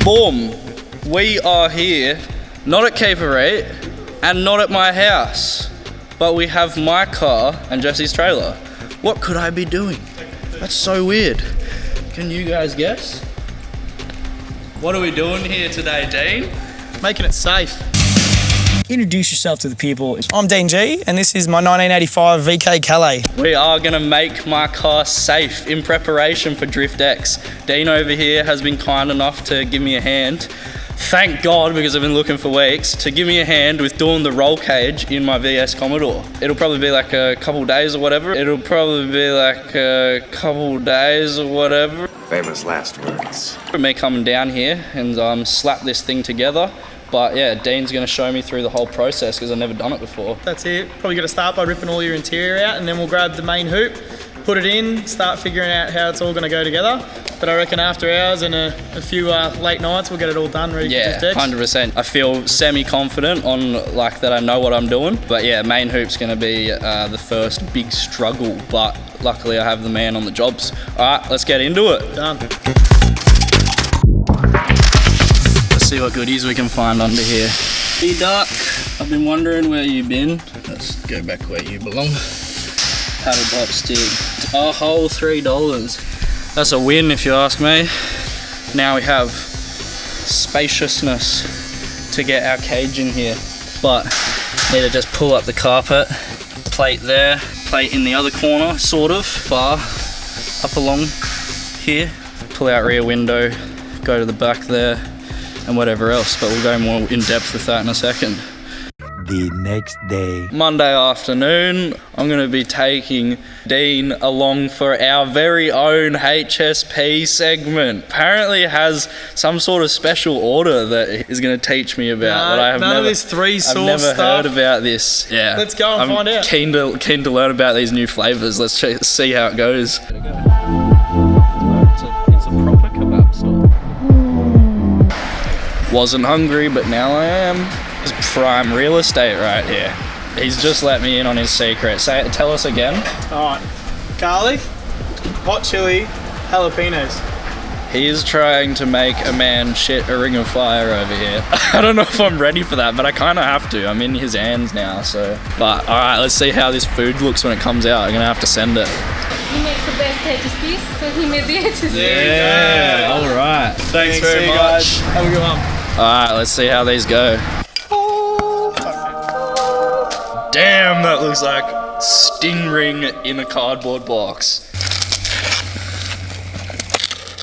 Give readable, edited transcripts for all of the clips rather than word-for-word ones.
Boom! We are here, not at Reet and not at my house, but we have my car and Jesse's trailer. What could I be doing? That's so weird. Can you guys guess? What are we doing here today, Dean? Making it safe. Introduce yourself to the people. I'm Dean G, and this is my 1985 VK Calais. We are gonna make my car safe in preparation for Drift X. Dean over here has been kind enough to give me a hand. Thank God, because I've been looking for weeks, to give me a hand with doing the roll cage in my VS Commodore. It'll probably be like a couple days or whatever. Famous last words. Me coming down here and slap this thing together. But yeah, Dean's gonna show me through the whole process because I've never done it before. That's it. Probably got to start by ripping all your interior out, and then we'll grab the main hoop, put it in, start figuring out how it's all gonna go together. But I reckon after hours and a few late nights, we'll get it all done, ready for Drift X. 100%. I feel semi-confident on like that I know what I'm doing. But yeah, main hoop's gonna be the first big struggle. But luckily I have the man on the jobs. All right, let's get into it. Done. See what goodies we can find under here. Hey Duck, I've been wondering where you've been. Let's go back where you belong. Paddle pop stick, a whole $3. That's a win if you ask me. Now we have spaciousness to get our cage in here. But need to just pull up the carpet, plate there, plate in the other corner, sort of, bar up along here. Pull out rear window, go to the back there, and whatever else, but we'll go more in depth with that in a second. The next day. Monday afternoon, I'm gonna be taking Dean along for our very own HSP segment. Apparently it has some sort of special order that he's gonna teach me about. That I have none never, of this I've never heard about this. Yeah. Let's go and find out. Keen to learn about these new flavors. Let's see how it goes. It's a proper kebab store. Wasn't hungry, but now I am. It's prime real estate right here. He's just let me in on his secret. Tell us again. All right. Garlic, hot chili, jalapenos. He is trying to make a man shit a ring of fire over here. I don't know if I'm ready for that, but I kind of have to. I'm in his hands now, so. But all right, let's see how this food looks when it comes out. I'm gonna have to send it. He makes the best HSPs, so he made the HSPs. Yeah, all right. Thanks very much. Guys. Have a good one. All right, let's see how these go. Damn, that looks like stingray in a cardboard box.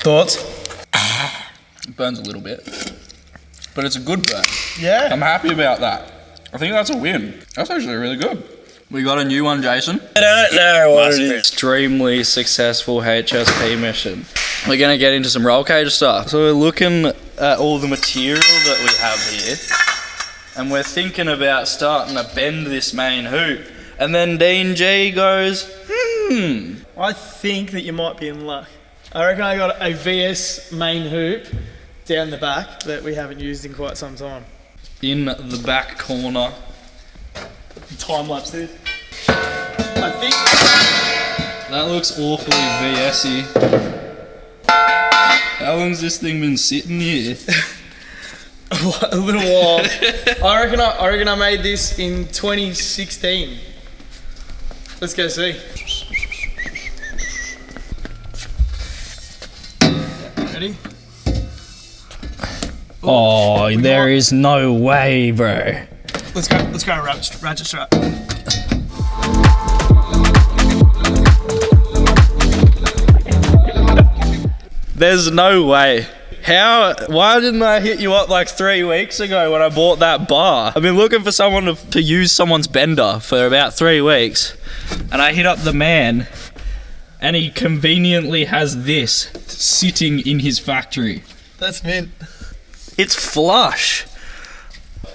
Thoughts? It burns a little bit, but it's a good burn. Yeah. I'm happy about that. I think that's a win. That's actually really good. We got a new one, Jason. I don't know what it is. Extremely successful HSP mission. We're gonna get into some roll cage stuff. So we're looking at all the material that we have here, and we're thinking about starting to bend this main hoop. And then Dean G goes, I think that you might be in luck. I reckon I got a VS main hoop down the back that we haven't used in quite some time. in the back corner. Time lapse this. I think That looks awfully VS-y. How long's this thing been sitting here? a little while. I reckon I made this in 2016. Let's go see. Ready? Oh, there is no way, bro. Let's go ratchet strap. There's no way. Why didn't I hit you up like 3 weeks ago when I bought that bar? I've been looking for someone to use someone's bender for about 3 weeks. And I hit up the man and he conveniently has this sitting in his factory. That's mint. It's flush.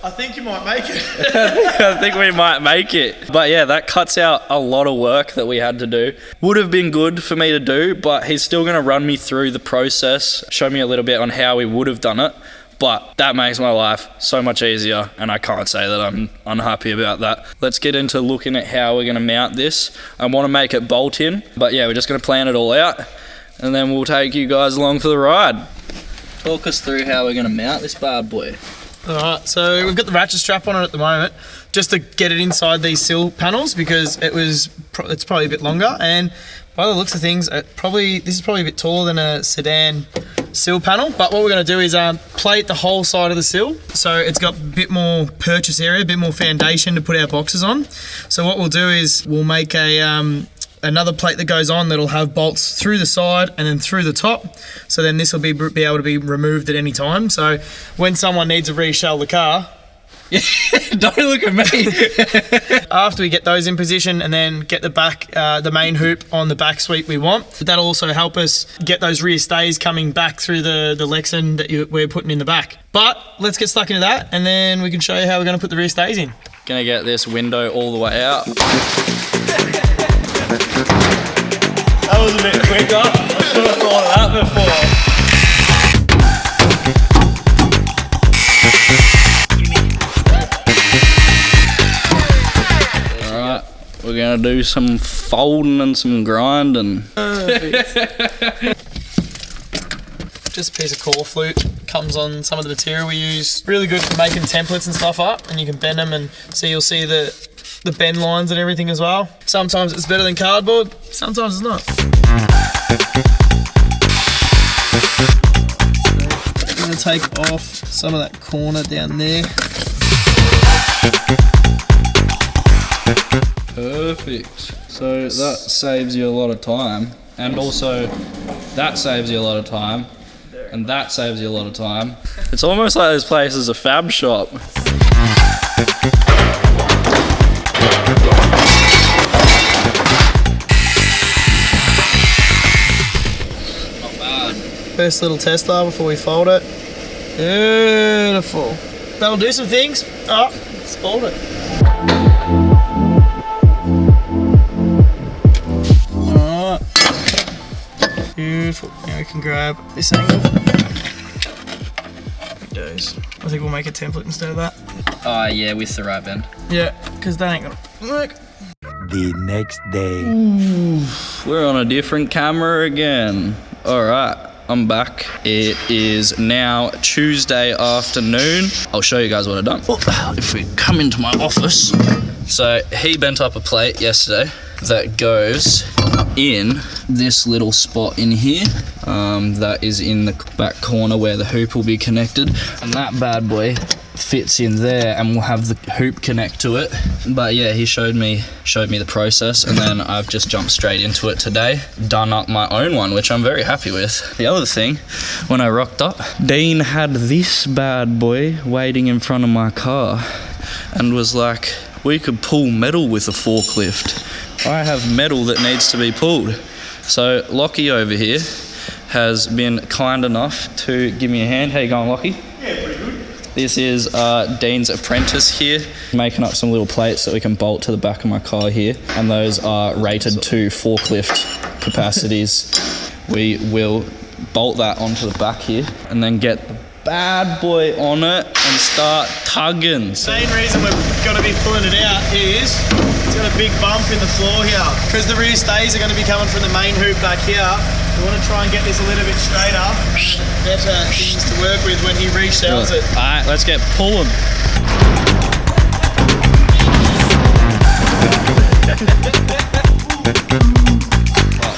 I think you might make it. I think we might make it. But yeah, that cuts out a lot of work that we had to do. Would have been good for me to do, but he's still going to run me through the process, show me a little bit on how we would have done it. but that makes my life so much easier, and I can't say that I'm unhappy about that. Let's get into looking at how we're going to mount this. I want to make it bolt in, but yeah, we're just going to plan it all out, and then we'll take you guys along for the ride. Talk us through how we're going to mount this bad boy. Alright, so we've got the ratchet strap on it at the moment, just to get it inside these sill panels, because it's probably a bit longer, and by the looks of things, this is probably a bit taller than a sedan sill panel. But what we're going to do is plate the whole side of the sill, so it's got a bit more purchase area, a bit more foundation to put our boxes on. So what we'll do is we'll make another plate that goes on that'll have bolts through the side and then through the top. So then this will be able to be removed at any time. So when someone needs to reshell the car, don't look at me. After we get those in position and then get the main hoop on the back sweep we want, that'll also help us get those rear stays coming back through the Lexan that we're putting in the back. But let's get stuck into that, and then we can show you how we're going to put the rear stays in. Gonna get this window all the way out. That was a bit quicker. I should have thought of that before. We're gonna do some folding and some grinding. Just a piece of core flute, comes on some of the material we use. Really good for making templates and stuff up, and you can bend them, and so you'll see the bend lines and everything as well. Sometimes it's better than cardboard, sometimes it's not. I'm gonna take off some of that corner down there. Perfect. So that saves you a lot of time, and also that saves you a lot of time, and that saves you a lot of time. It's almost like this place is a fab shop. Not bad. First little Tesla before we fold it. Beautiful. That'll do some things. Oh, let's fold it. Beautiful. Now we can grab this angle. I think we'll make a template instead of that. Oh yeah, with the right bend. Yeah, because that ain't gonna work. The next day. We're on a different camera again. Alright, I'm back. It is now Tuesday afternoon. I'll show you guys what I've done. If we come into my office. So he bent up a plate yesterday that goes in this little spot in here. That is in the back corner where the hoop will be connected, and that bad boy fits in there, and we'll have the hoop connect to it. But yeah, he showed me the process, and then I've just jumped straight into it today, done up my own one, which I'm very happy with. The other thing, when I rocked up, Dean had this bad boy waiting in front of my car and was like, we could pull metal with a forklift. I have metal that needs to be pulled. So Lockie over here has been kind enough to give me a hand. How you going, Lockie? Yeah, pretty good. This is Dean's apprentice here, making up some little plates that we can bolt to the back of my car here, and those are rated to forklift capacities. We will bolt that onto the back here and then get the bad boy on it and start tugging. The main reason we're going to be pulling it out is it's got a big bump in the floor here. Because the rear stays are going to be coming from the main hoop back here, we want to try and get this a little bit straighter. Better things to work with when he reshells it. Alright, let's get pulling.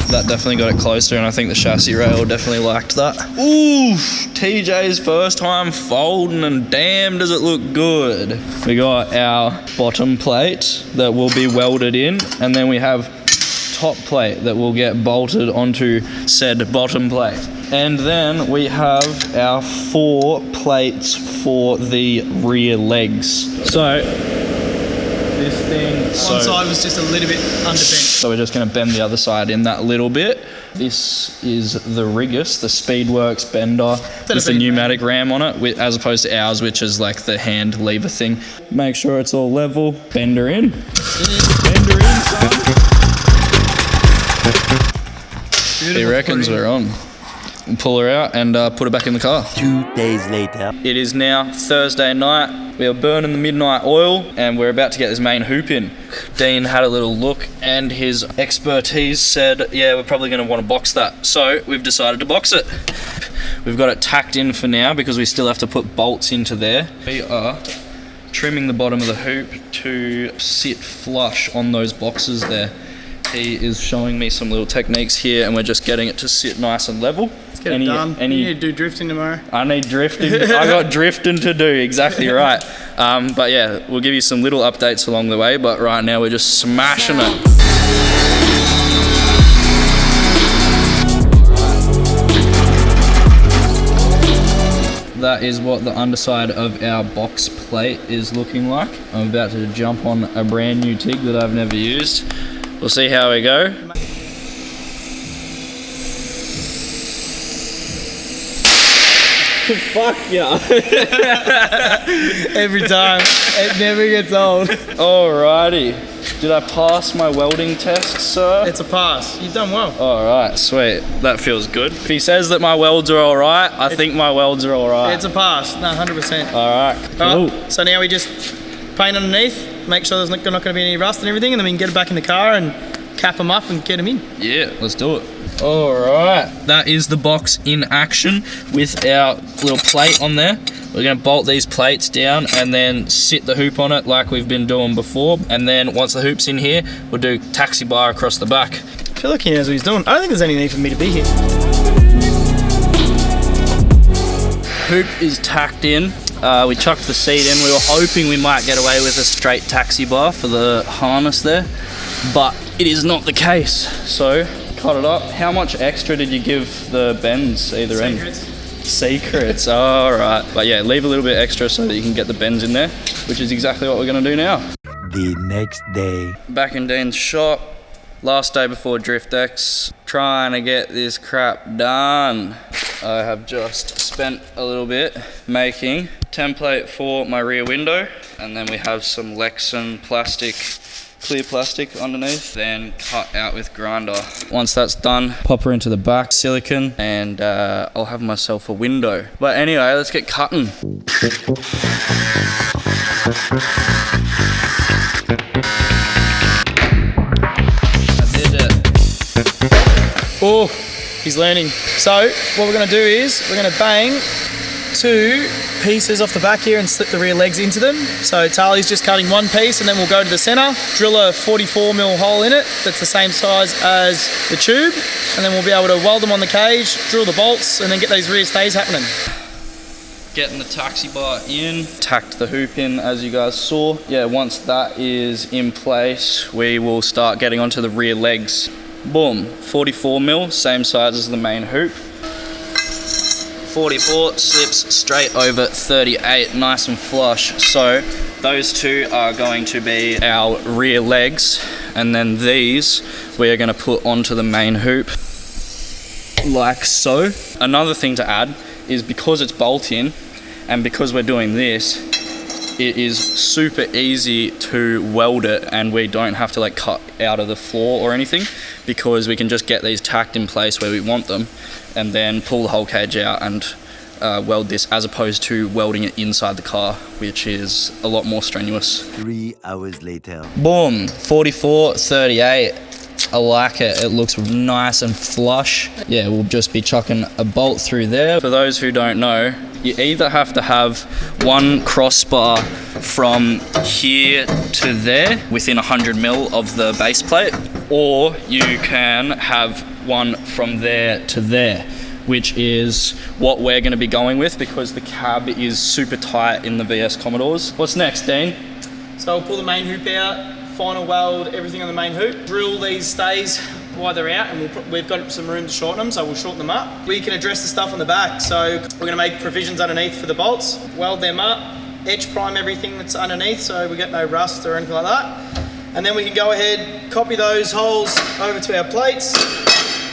That definitely got it closer, and I think the chassis rail definitely liked that. Ooh, TJ's first time folding, and damn does it look good. We got our bottom plate that will be welded in, and then we have top plate that will get bolted onto said bottom plate. And then we have our 4 plates for the rear legs. So this thing, one side was just a little bit underbent. So we're just going to bend the other side in that little bit. This is the Rigus, the Speedworks bender with the pneumatic ram on it, as opposed to ours, which is like the hand lever thing. Make sure it's all level. Bender in. Bender in, son. He reckons we're on. pull her out and put her back in the car. 2 days later. It is now Thursday night. We are burning the midnight oil and we're about to get this main hoop in. Dean had a little look and his expertise said, yeah, we're probably going to want to box that. So we've decided to box it. We've got it tacked in for now because we still have to put bolts into there. We are trimming the bottom of the hoop to sit flush on those boxes there. He is showing me some little techniques here and we're just getting it to sit nice and level. Let's get it done. You need to do drifting tomorrow. I need drifting. I got drifting to do, exactly right. But yeah, we'll give you some little updates along the way, but right now we're just smashing it. That is what the underside of our box plate is looking like. I'm about to jump on a brand new TIG that I've never used. We'll see how we go. Fuck yeah. Every time. It never gets old. Alrighty. Did I pass my welding test, sir? It's a pass. You've done well. Alright, sweet. That feels good. If he says that my welds are alright, I think my welds are alright. It's a pass. No, 100%. Alright, cool. So now we just paint underneath, make sure there's not going to be any rust and everything, and then we can get it back in the car and cap them up and get them in. Yeah, let's do it. Alright, that is the box in action with our little plate on there. We're going to bolt these plates down and then sit the hoop on it like we've been doing before. And then once the hoop's in here, we'll do taxi bar across the back. I feel like he knows what he's doing. I don't think there's any need for me to be here. Hoop is tacked in. We chucked the seat in. We were hoping we might get away with a straight taxi bar for the harness there, but it is not the case. So cut it up. How much extra did you give the bends either end? Secrets, alright. But yeah, leave a little bit extra so that you can get the bends in there, which is exactly what we're going to do now. The next day. Back in Dean's shop, last day before Drift X, trying to get this crap done. I have just spent a little bit making template for my rear window, and then we have some Lexan plastic, clear plastic underneath, then cut out with grinder. Once that's done, pop her into the back, silicone, and I'll have myself a window. But anyway, let's get cutting. I did it. Oh, he's learning. So what we're going to do is we're going to bang 2 pieces off the back here and slip the rear legs into them. So Tali's just cutting 1 piece and then we'll go to the center, drill a 44mm hole in it that's the same size as the tube, and then we'll be able to weld them on the cage, drill the bolts, and then get these rear stays happening. Getting the taxi bar in, tacked the hoop in as you guys saw. Yeah, once that is in place, we will start getting onto the rear legs. Boom, 44mm, same size as the main hoop. 44 slips straight over 38, nice and flush. So those 2 are going to be our rear legs, and then these we are going to put onto the main hoop like so. Another thing to add is because it's bolt-in and because we're doing this, it is super easy to weld it, and we don't have to like cut out of the floor or anything, because we can just get these tacked in place where we want them and then pull the whole cage out and weld this, as opposed to welding it inside the car, which is a lot more strenuous. 3 hours later. Boom, 44, 38. I like it. It looks nice and flush. Yeah, we'll just be chucking a bolt through there. For those who don't know, you either have to have 1 crossbar from here to there within 100mm of the base plate, or you can have 1 from there to there, which is what we're going to be going with because the cab is super tight in the VS Commodores. What's next, Dean? So we'll pull the main hoop out, final weld everything on the main hoop, drill these stays while they're out, and we've got some room to shorten them, so we'll shorten them up. We can address the stuff on the back, so we're going to make provisions underneath for the bolts, weld them up, edge prime everything that's underneath so we get no rust or anything like that, and then we can go ahead, copy those holes over to our plates,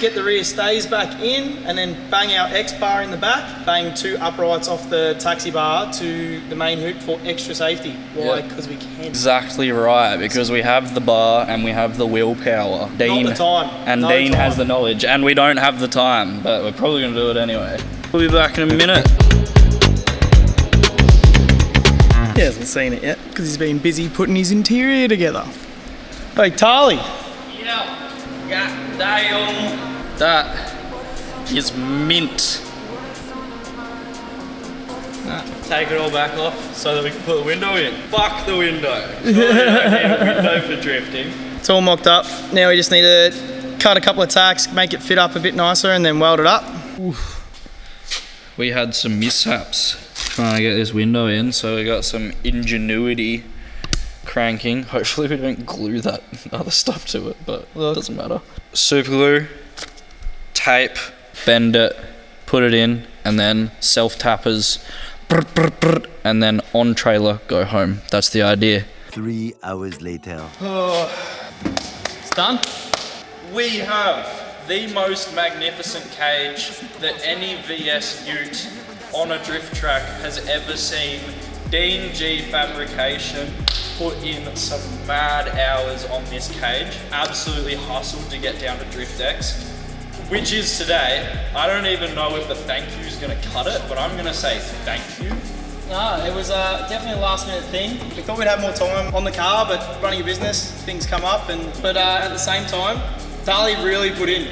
get the rear stays back in, and then bang our X bar in the back, bang 2 uprights off the taxi bar to the main hoop for extra safety. Why? Because we can. Exactly right, because we have the bar and we have the willpower. Dean, Not the time. And No Dean time. has the knowledge, and we don't have the time, but we're probably going to do it anyway. We'll be back in a minute. He hasn't seen it yet because he's been busy putting his interior together. Hey, Tali. Yeah, god damn. That is mint. Take it all back off so that we can put the window in. Fuck the window. Surely you don't need a window for drifting. It's all mocked up. Now we just need to cut a couple of tacks, make it fit up a bit nicer, and then weld it up. We had some mishaps trying to get this window in, so we got some ingenuity cranking. Hopefully we don't glue that other stuff to it, but it doesn't matter. Super glue, tape, bend it, put it in, and then self-tappers, and then on trailer, go home. That's the idea. 3 hours later. It's done. We have the most magnificent cage that any VS Ute on a drift track has ever seen. Dean G Fabrication put in some mad hours on this cage. Absolutely hustled to get down to Drift X, which is today. I don't even know if the thank you is going to cut it, but I'm going to say thank you. No, it was definitely a last minute thing. We thought we'd have more time on the car, but running a business, things come up. But at the same time, Tali really put in.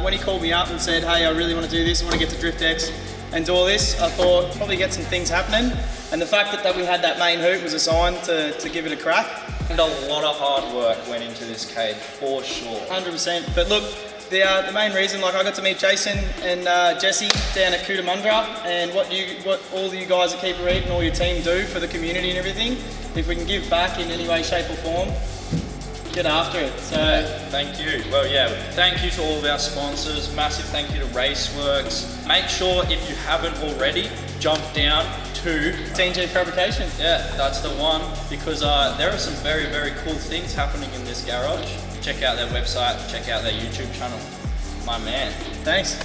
When he called me up and said, hey, I really want to do this, I want to get to Drift X and do all this, I thought probably get some things happening. And the fact that we had that main hoop was a sign to give it a crack. And a lot of hard work went into this cage, for sure. 100%. But look, the main reason, like I got to meet Jason and Jesse down at Cootamundra, and what all you guys at Keep Reet and all your team do for the community and everything. If we can give back in any way, shape or form, get after it. So thank you. Well, yeah, thank you to all of our sponsors. Massive thank you to Raceworks. Make sure if you haven't already, jump down to TNG Fabrication. Yeah, that's the one, because there are some very, very cool things happening in this garage. Check out their website, check out their YouTube channel. My man. Thanks.